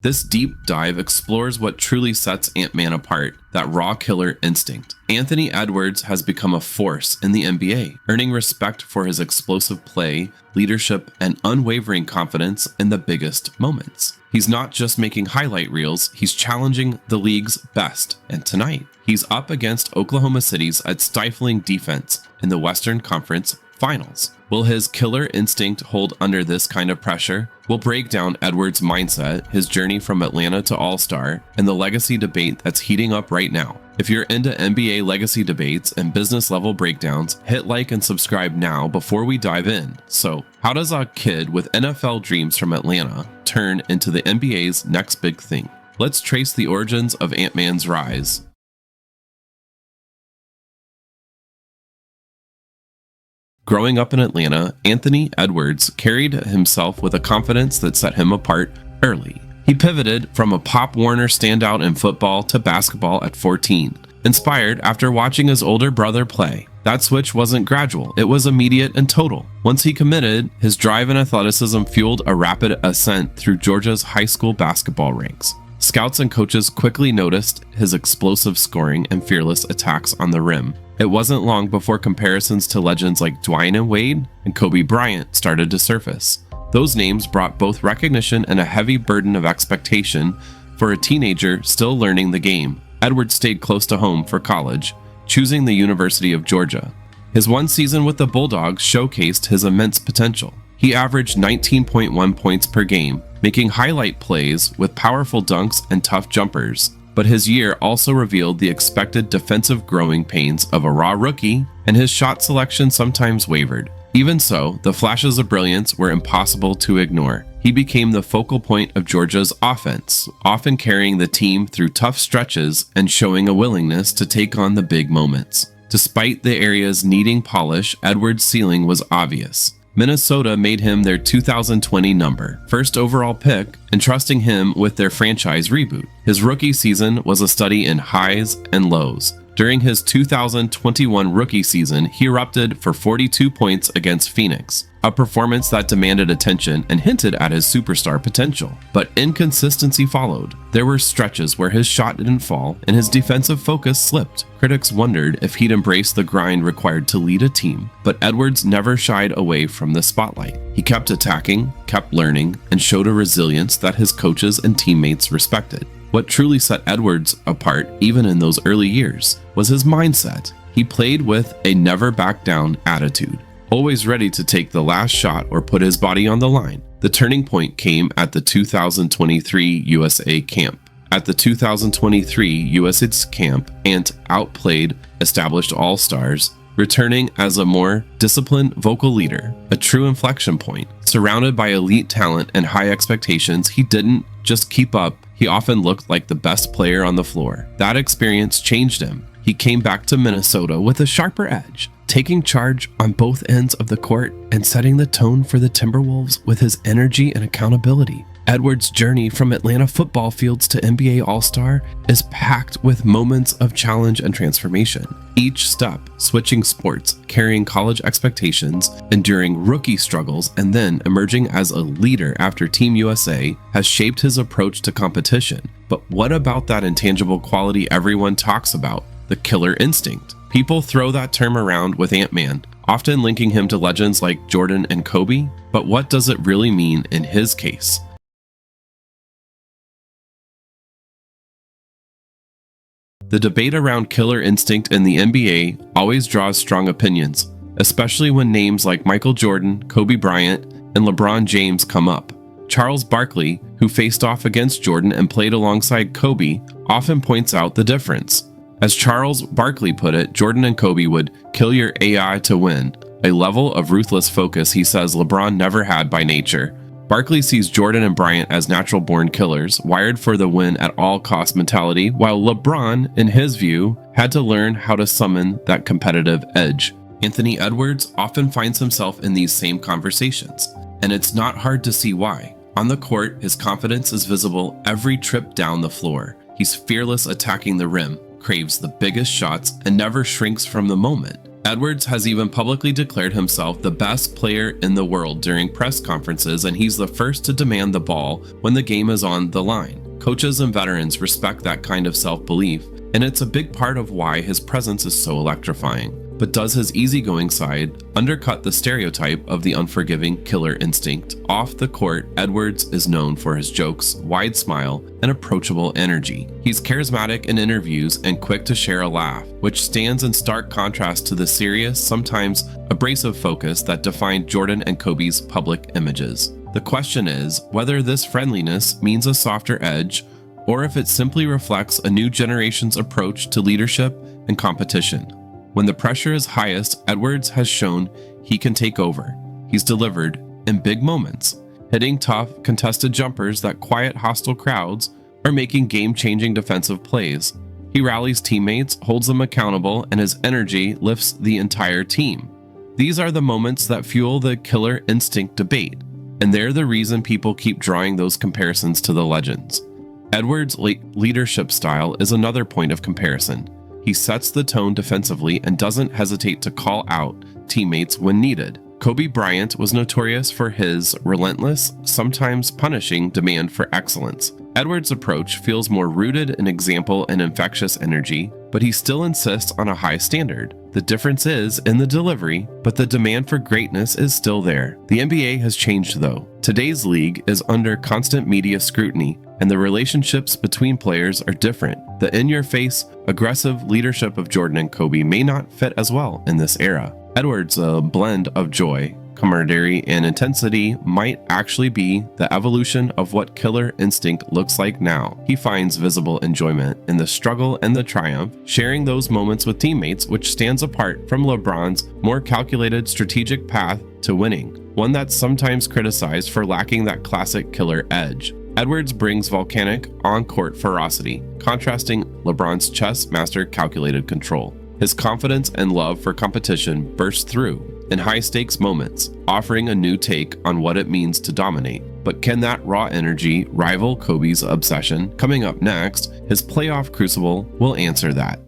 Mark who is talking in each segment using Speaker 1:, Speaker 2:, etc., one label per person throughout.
Speaker 1: This deep dive explores what truly sets Ant-Man apart, that raw killer instinct. Anthony Edwards has become a force in the NBA, earning respect for his explosive play, leadership, and unwavering confidence in the biggest moments. He's not just making highlight reels, he's challenging the league's best. And tonight, he's up against Oklahoma City's stifling defense in the Western Conference Finals. Will his killer instinct hold under this kind of pressure? We'll break down Edwards' mindset, his journey from Atlanta to All-Star, and the legacy debate that's heating up right now. If you're into NBA legacy debates and business-level breakdowns, hit like and subscribe now before we dive in. So, how does a kid with NFL dreams from Atlanta turn into the NBA's next big thing? Let's trace the origins of Ant-Man's rise. Growing up in Atlanta, Anthony Edwards carried himself with a confidence that set him apart early. He pivoted from a Pop Warner standout in football to basketball at 14, inspired after watching his older brother play. That switch wasn't gradual, it was immediate and total. Once he committed, his drive and athleticism fueled a rapid ascent through Georgia's high school basketball ranks. Scouts and coaches quickly noticed his explosive scoring and fearless attacks on the rim. It wasn't long before comparisons to legends like Dwayne Wade and Kobe Bryant started to surface. Those names brought both recognition and a heavy burden of expectation for a teenager still learning the game. Edwards stayed close to home for college, choosing the University of Georgia. His one season with the Bulldogs showcased his immense potential. He averaged 19.1 points per game, making highlight plays with powerful dunks and tough jumpers. But his year also revealed the expected defensive growing pains of a raw rookie, and his shot selection sometimes wavered. Even so, the flashes of brilliance were impossible to ignore. He became the focal point of Georgia's offense, often carrying the team through tough stretches and showing a willingness to take on the big moments. Despite the areas needing polish, Edwards' ceiling was obvious. Minnesota made him their 2020 first overall pick, entrusting him with their franchise reboot. His rookie season was a study in highs and lows. During his 2021 rookie season, he erupted for 42 points against Phoenix, a performance that demanded attention and hinted at his superstar potential. But inconsistency followed. There were stretches where his shot didn't fall and his defensive focus slipped. Critics wondered if he'd embrace the grind required to lead a team, but Edwards never shied away from the spotlight. He kept attacking, kept learning, and showed a resilience that his coaches and teammates respected. What truly set Edwards apart, even in those early years, was his mindset. He played with a never-back-down attitude, always ready to take the last shot or put his body on the line. The turning point came at the 2023 USA camp. At the 2023 USA camp, Ant outplayed established all-stars, returning as a more disciplined vocal leader, a true inflection point. Surrounded by elite talent and high expectations, he didn't just keep up, he often looked like the best player on the floor. That experience changed him. He came back to Minnesota with a sharper edge, taking charge on both ends of the court and setting the tone for the Timberwolves with his energy and accountability. Edwards' journey from Atlanta football fields to NBA All-Star is packed with moments of challenge and transformation. Each step, switching sports, carrying college expectations, enduring rookie struggles, and then emerging as a leader after Team USA has shaped his approach to competition. But what about that intangible quality everyone talks about, the killer instinct? People throw that term around with Ant-Man, often linking him to legends like Jordan and Kobe, but what does it really mean in his case? The debate around killer instinct in the NBA always draws strong opinions, especially when names like Michael Jordan, Kobe Bryant, and LeBron James come up. Charles Barkley, who faced off against Jordan and played alongside Kobe, often points out the difference. As Charles Barkley put it, Jordan and Kobe would kill your AI to win, a level of ruthless focus he says LeBron never had by nature. Barkley sees Jordan and Bryant as natural-born killers, wired for the win-at-all-cost mentality, while LeBron, in his view, had to learn how to summon that competitive edge. Anthony Edwards often finds himself in these same conversations, and it's not hard to see why. On the court, his confidence is visible every trip down the floor. He's fearless attacking the rim, craves the biggest shots, and never shrinks from the moment. Edwards has even publicly declared himself the best player in the world during press conferences, and he's the first to demand the ball when the game is on the line. Coaches and veterans respect that kind of self-belief, and it's a big part of why his presence is so electrifying. But does his easygoing side undercut the stereotype of the unforgiving killer instinct? Off the court, Edwards is known for his jokes, wide smile, and approachable energy. He's charismatic in interviews and quick to share a laugh, which stands in stark contrast to the serious, sometimes abrasive focus that defined Jordan and Kobe's public images. The question is whether this friendliness means a softer edge, or if it simply reflects a new generation's approach to leadership and competition. When the pressure is highest, Edwards has shown he can take over. He's delivered in big moments, hitting tough, contested jumpers that quiet hostile crowds, or making game-changing defensive plays. He rallies teammates, holds them accountable, and his energy lifts the entire team. These are the moments that fuel the killer instinct debate, and they're the reason people keep drawing those comparisons to the legends. Edwards' leadership style is another point of comparison. He sets the tone defensively and doesn't hesitate to call out teammates when needed. Kobe Bryant was notorious for his relentless, sometimes punishing demand for excellence. Edwards' approach feels more rooted in example and infectious energy, but he still insists on a high standard. The difference is in the delivery, but the demand for greatness is still there. The NBA has changed though. Today's league is under constant media scrutiny, and the relationships between players are different. The in-your-face, aggressive leadership of Jordan and Kobe may not fit as well in this era. Edwards' blend of joy, camaraderie, and intensity might actually be the evolution of what killer instinct looks like now. He finds visible enjoyment in the struggle and the triumph, sharing those moments with teammates, which stands apart from LeBron's more calculated strategic path to winning, one that's sometimes criticized for lacking that classic killer edge. Edwards brings volcanic on-court ferocity, contrasting LeBron's chess master calculated control. His confidence and love for competition burst through in high-stakes moments, offering a new take on what it means to dominate. But can that raw energy rival Kobe's obsession? Coming up next, his playoff crucible will answer that.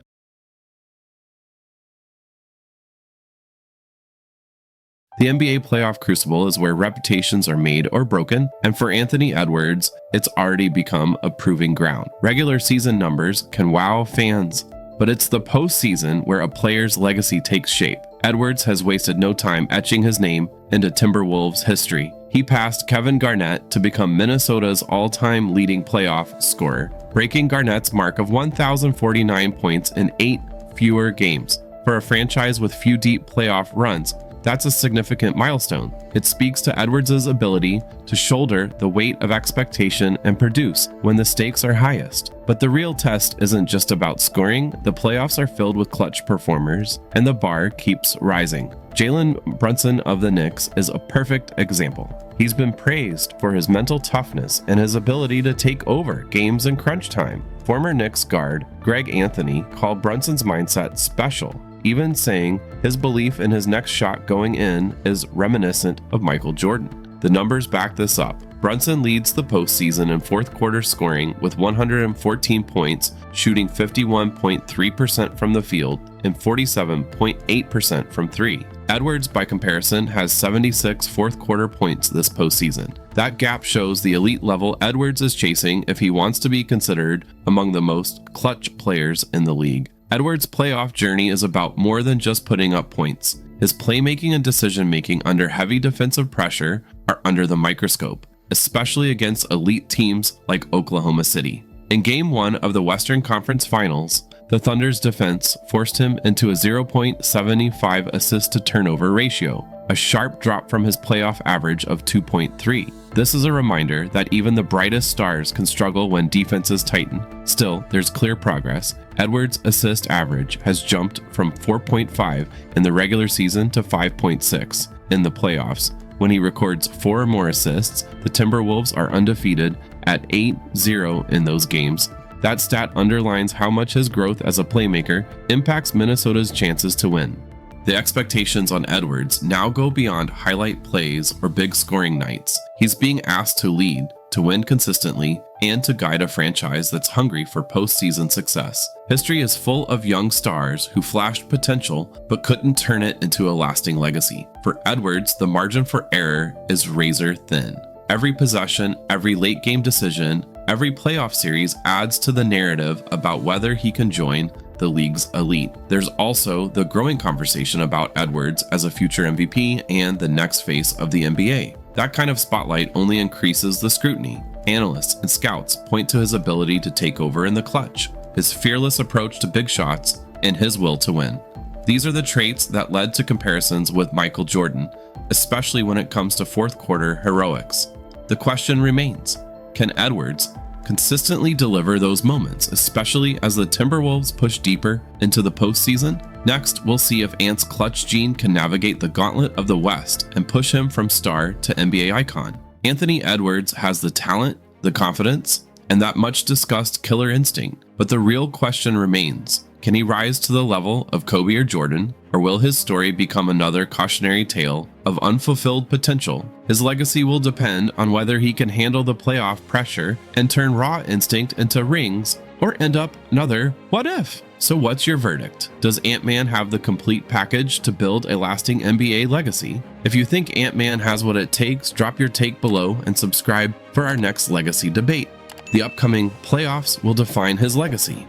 Speaker 1: The NBA playoff crucible is where reputations are made or broken, and for Anthony Edwards, it's already become a proving ground. Regular season numbers can wow fans, but it's the postseason where a player's legacy takes shape. Edwards has wasted no time etching his name into Timberwolves history. He passed Kevin Garnett to become Minnesota's all-time leading playoff scorer, breaking Garnett's mark of 1,049 points in 8 fewer games. For a franchise with few deep playoff runs, that's a significant milestone. It speaks to Edwards' ability to shoulder the weight of expectation and produce when the stakes are highest. But the real test isn't just about scoring. The playoffs are filled with clutch performers, and the bar keeps rising. Jalen Brunson of the Knicks is a perfect example. He's been praised for his mental toughness and his ability to take over games in crunch time. Former Knicks guard Greg Anthony called Brunson's mindset special, even saying his belief in his next shot going in is reminiscent of Michael Jordan. The numbers back this up. Brunson leads the postseason in fourth quarter scoring with 114 points, shooting 51.3% from the field and 47.8% from three. Edwards, by comparison, has 76 fourth quarter points this postseason. That gap shows the elite level Edwards is chasing if he wants to be considered among the most clutch players in the league. Edwards' playoff journey is about more than just putting up points. His playmaking and decision-making under heavy defensive pressure are under the microscope, especially against elite teams like Oklahoma City. In Game 1 of the Western Conference Finals, the Thunder's defense forced him into a 0.75 assist-to-turnover ratio, a sharp drop from his playoff average of 2.3. This is a reminder that even the brightest stars can struggle when defenses tighten. Still, there's clear progress. Edwards' assist average has jumped from 4.5 in the regular season to 5.6 in the playoffs. When he records 4 or more assists, the Timberwolves are undefeated at 8-0 in those games. That stat underlines how much his growth as a playmaker impacts Minnesota's chances to win. The expectations on Edwards now go beyond highlight plays or big scoring nights. He's being asked to lead, to win consistently, and to guide a franchise that's hungry for postseason success. History is full of young stars who flashed potential but couldn't turn it into a lasting legacy. For Edwards, the margin for error is razor thin. Every possession, every late game decision, every playoff series adds to the narrative about whether he can join the league's elite. There's also the growing conversation about Edwards as a future MVP and the next face of the NBA. That kind of spotlight only increases the scrutiny. Analysts and scouts point to his ability to take over in the clutch, his fearless approach to big shots, and his will to win. These are the traits that led to comparisons with Michael Jordan, especially when it comes to fourth quarter heroics. The question remains, can Edwards consistently deliver those moments, especially as the Timberwolves push deeper into the postseason? Next, we'll see if Ant's clutch gene can navigate the gauntlet of the West and push him from star to NBA icon. Anthony Edwards has the talent, the confidence, and that much discussed killer instinct, but the real question remains, can he rise to the level of Kobe or Jordan, or will his story become another cautionary tale of unfulfilled potential? His legacy will depend on whether he can handle the playoff pressure and turn raw instinct into rings, or end up another what if? So what's your verdict? Does Ant-Man have the complete package to build a lasting NBA legacy? If you think Ant-Man has what it takes, drop your take below and subscribe for our next legacy debate. The upcoming playoffs will define his legacy.